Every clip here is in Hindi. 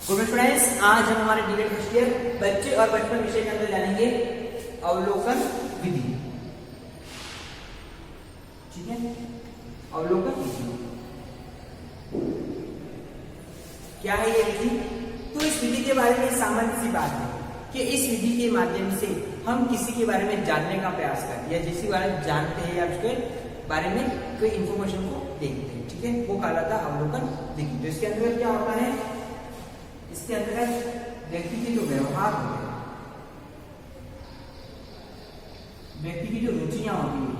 गुड स्टूडेंट्स, आज हम हमारे डीएड फर्स्ट ईयर बच्चे और बचपन विषय के अंदर जानेंगे अवलोकन विधि। ठीक है, अवलोकन विधि क्या है ये विधि? तो इस विधि के बारे में सामान्य सी बात है कि इस विधि के माध्यम से हम किसी के बारे में जानने का प्रयास करते हैं, जिसके बारे में जानते हैं या उसके बारे में कोई इंफॉर्मेशन को देखते हैं। ठीक है, वो कहलाता है अवलोकन विधि। तो इसके अंदर क्या होता है? इसके अंतर्गत व्यक्ति के जो व्यवहार होते हैं, व्यक्ति की जो रुचियां होती है,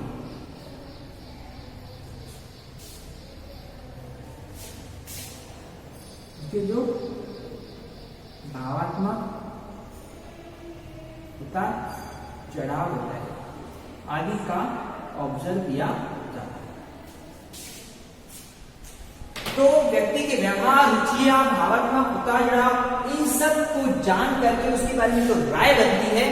उसके जो भावात्मक उतार चढ़ाव होता है आदि का ऑब्जर्व किया जाता है। तो व्यक्ति के व्यवहार, रुचियां, भावात्मक उतार चढ़ाव, इन सब को जान करके उसके बारे में जो राय बनती है,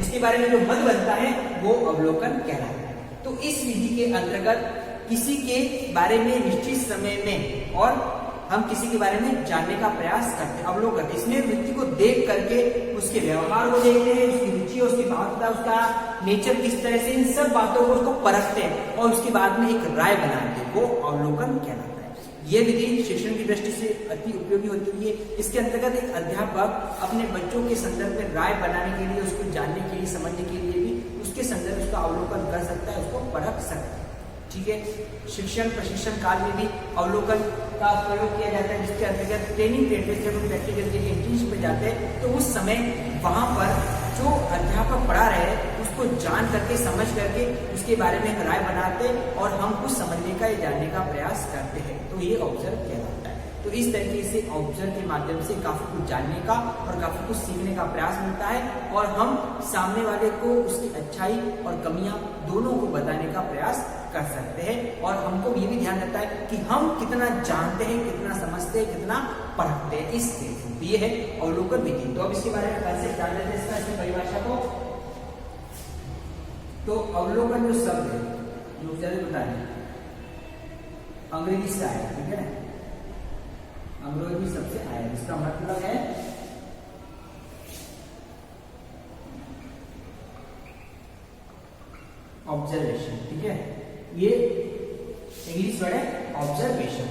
उसके बारे में जो मत बनता है, वो अवलोकन कहलाता है। तो इस विधि के अंतर्गत किसी के बारे में निश्चित समय में और हम किसी के बारे में जानने का प्रयास करते हैं, अवलोकन। इसमें व्यक्ति को देख करके उसके व्यवहार को देखते हैं, उसकी रुचि, उसकी भावना, उसका नेचर किस तरह से, इन सब बातों को उसको परखते हैं और उसके बाद में एक राय बनाते हैं, वो अवलोकन कहलाता है। ये विधि शिक्षण की दृष्टि से अति उपयोगी होती है। इसके अंतर्गत एक अध्यापक अपने बच्चों के संदर्भ में राय बनाने के लिए, उसको जानने के लिए, समझने के लिए भी उसके संदर्भ उसका अवलोकन कर सकता है, उसको परख सकता है। ठीक है, शिक्षण प्रशिक्षण काल में भी अवलोकन का प्रयोग किया जाता है, जिसके अंतर्गत ट्रेनिंग पीरियड में जब हम प्रैक्टिकल के लिए इंटर्नशिप में जाते हैं तो उस समय वहां पर जो अध्यापक पढ़ा रहे हैं उसको जान करके, समझ करके उसके बारे में राय बनाते और हम कुछ समझने का या जानने का प्रयास करते हैं। तो ये ऑब्जर्व कहलाता है। तो इस तरीके से ऑब्जर्व के माध्यम से काफी कुछ जानने का और काफी कुछ सीखने का प्रयास मिलता है और हम सामने वाले को उसकी अच्छाई और कमियां दोनों को बताने का प्रयास कर सकते हैं। और हमको ये भी ध्यान रखता है कि हम कितना जानते हैं, कितना समझते हैं, कितना पढ़ते हैं। इससे ये है अवलोकन विधि। तो अब इसके बारे में कंसेप्ट जान लेते हैं, इसका परिभाषा को। तो अवलोकन जो शब्द है, जो जल्दी बताएं, अंग्रेजी से आया, ठीक है ना, अंग्रेजी शब्द से आया। इसका मतलब है ऑब्जर्वेशन। ठीक है, ये इंग्लिश वर्ड है ऑब्जर्वेशन,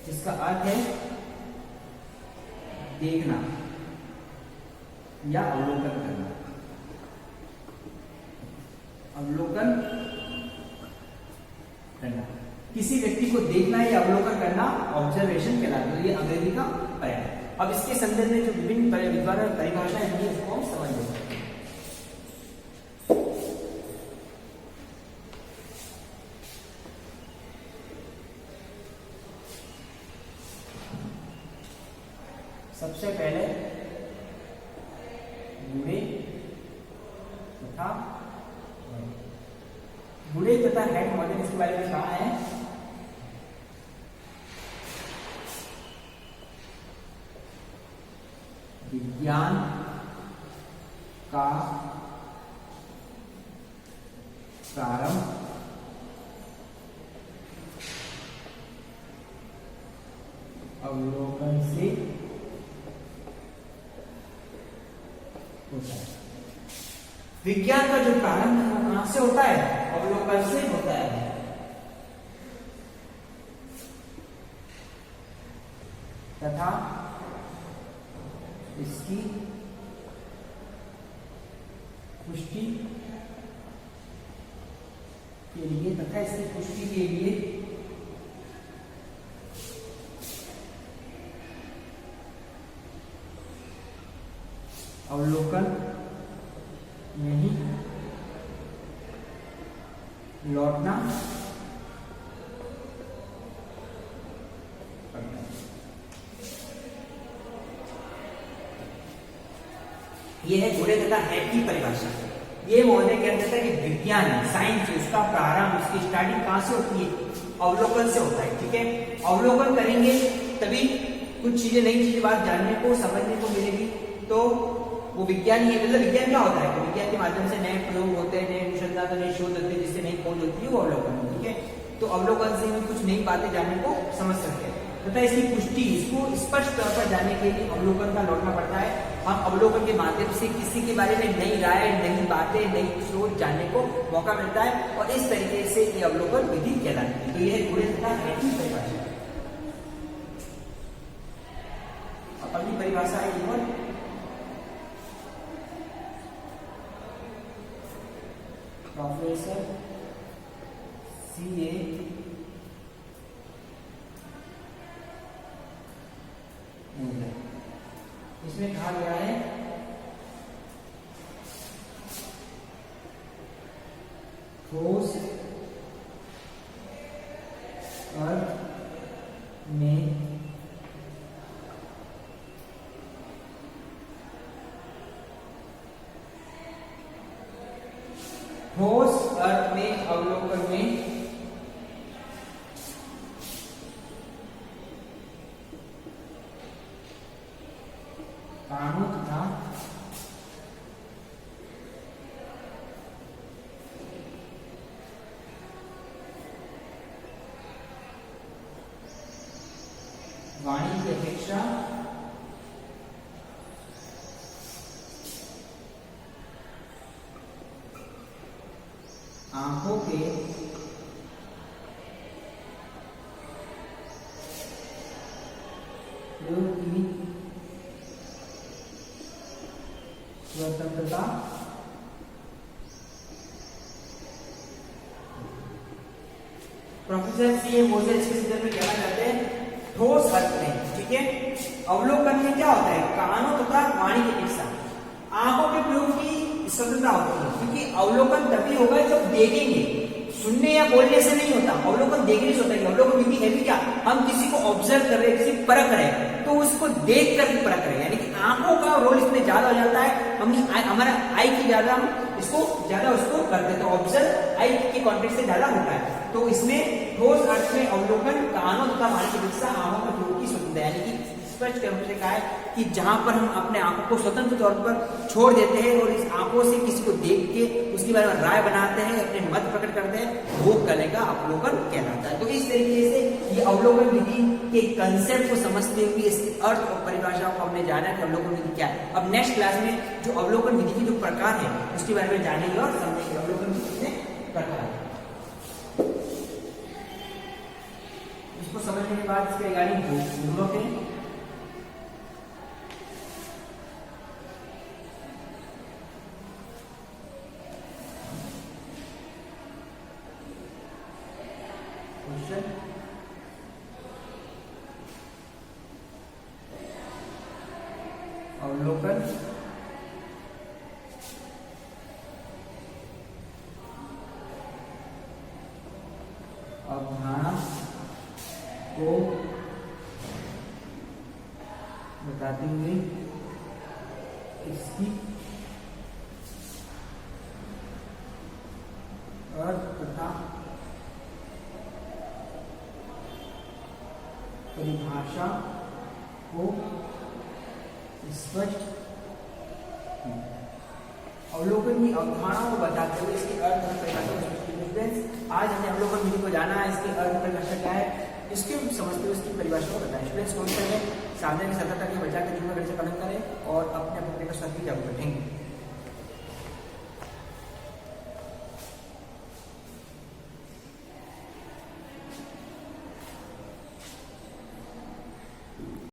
जिसका अर्थ है देखना या अवलोकन करना। अवलोकन करना, किसी व्यक्ति को देखना या अवलोकन करना ऑब्जर्वेशन कहलाता है। ये अंग्रेजी का पर्याय है। अब इसके संदर्भ में जो विभिन्न विद्वानों ने परिभाषाएं दी, उसको हम समझ लेते हैं। सबसे पहले बूढ़े तथा हेड मॉडल, इसके बारे में कहा है। विज्ञान का प्रारंभ अवलोकन से होता है। विज्ञान का जो प्रारंभ है वो कहां से होता है? अवलोकन से होता है। तथा इसकी पुष्टि के लिए अवलोकन नहीं लौटना पड़ता है। यह है बूढ़े तथा हेड की परिभाषा। ये महोदय कहते हैं कि विज्ञान, साइंस, उसका प्रारंभ, उसकी स्टार्टिंग कहां से होती है? अवलोकन से होता है। ठीक है, अवलोकन करेंगे तभी कुछ चीजें, नई चीजें, बात जानने को, समझने को मिलेगी। तो वो विज्ञान ही है। मतलब विज्ञान क्या होता है? विज्ञान के माध्यम से नए प्रयोग होते हैं, नए अनुसंधान, नए शोध होते हैं, जिससे नई खोज होती है, वो अवलोकन। ठीक है, तो अवलोकन से हमें कुछ नई बातें जानने को समझ सकते हैं तथा इसकी पुष्टि, इसको स्पष्ट तौर पर जानने के लिए अवलोकन का लौटना पड़ता है। हम अवलोकन के माध्यम से किसी के बारे में नई राय, नई बातें, नई सोच जानने को मौका मिलता है और इस तरीके से ये अवलोकन विधि कहलाती है। तो यह गुणे तथा ऐसी परिभाषा। अगली परिभाषा है इवन प्रोफेसर CA इसमें कहा गया है ठोस अर्थ में ठोस अर्थ में अवलोकन में कानून तथा वाणी की अपेक्षा आंखों के प्रयोग की स्वतंत्रता प्रोफेसर CA मोजेस के संदर्भ में कहना चाहते हैं ठोस अर्थ में, ठीक है, अवलोकन में क्या होता है, कानों तथा वाणी की अपेक्षा आंखों के प्रयोग की स्वतंत्रता होती है, क्योंकि अवलोकन तभी होगा जब देखेंगे, सुनने या बोलने से नहीं होता, अवलोकन देखने से होता है। अवलोकन विधि है भी क्या, हम किसी को ऑब्जर्व कर रहे हैं, किसी परख रहे हैं, तो उसको देख कर भी परख रहे हैं, यानी कि आंखों का रोल इसमें ज्यादा हो जाता है। हम हमारा आई की ज्यादा, हम इसको ज्यादा उसको करते हैं, तो ऑब्जर्व आई के कॉन्टेक्स्ट से ज्यादा होता है। तो इसमें ठोस अर्थ में अवलोकन कानों तथा वाणी की अपेक्षा आंखों के प्रयोग की स्वतंत्रता, यानी कि स्पष्ट रूप से कहा है कि जहां पर हम अपने आंखों को स्वतंत्र तौर पर छोड़ देते हैं और इस आंखों से किसी को देख के उसके बारे में राय बनाते हैं, अपने मत प्रकट करते हैं, वो कले का अवलोकन कहलाता है। तो इस तरीके से ये अवलोकन विधि के कंसेप्ट को समझते हुए इसके अर्थ और परिभाषा को हमने जाना कि अवलोकन विधि क्या है। अब नेक्स्ट क्लास में जो अवलोकन विधि की जो प्रकार है उसके बारे में जानेंगे और समझेंगे अवलोकन विधि कितने प्रकार है। इसको समझने के बाद इसके रिगार्डिंग होमवर्क है। अवलोकन अवधारणा को बताते हुए इसकी अर्थ तथा परिभाषा को स्पष्ट अवलोकन की अवधारणा को बताते हुए इसके अर्थ और परिभाषा को स्पष्ट। आज हमने अवलोकन विधि को जाना है, इसके अर्थ परिभाषा क्या है, इसके समझते हुए इसकी परिभाषा को बताएं। स्टूडेंट्स कौन करें साधन की सतर्कता के बचा के जीवन का कड़म करें और अपने अपने को सभी जागरूक रखेंगे।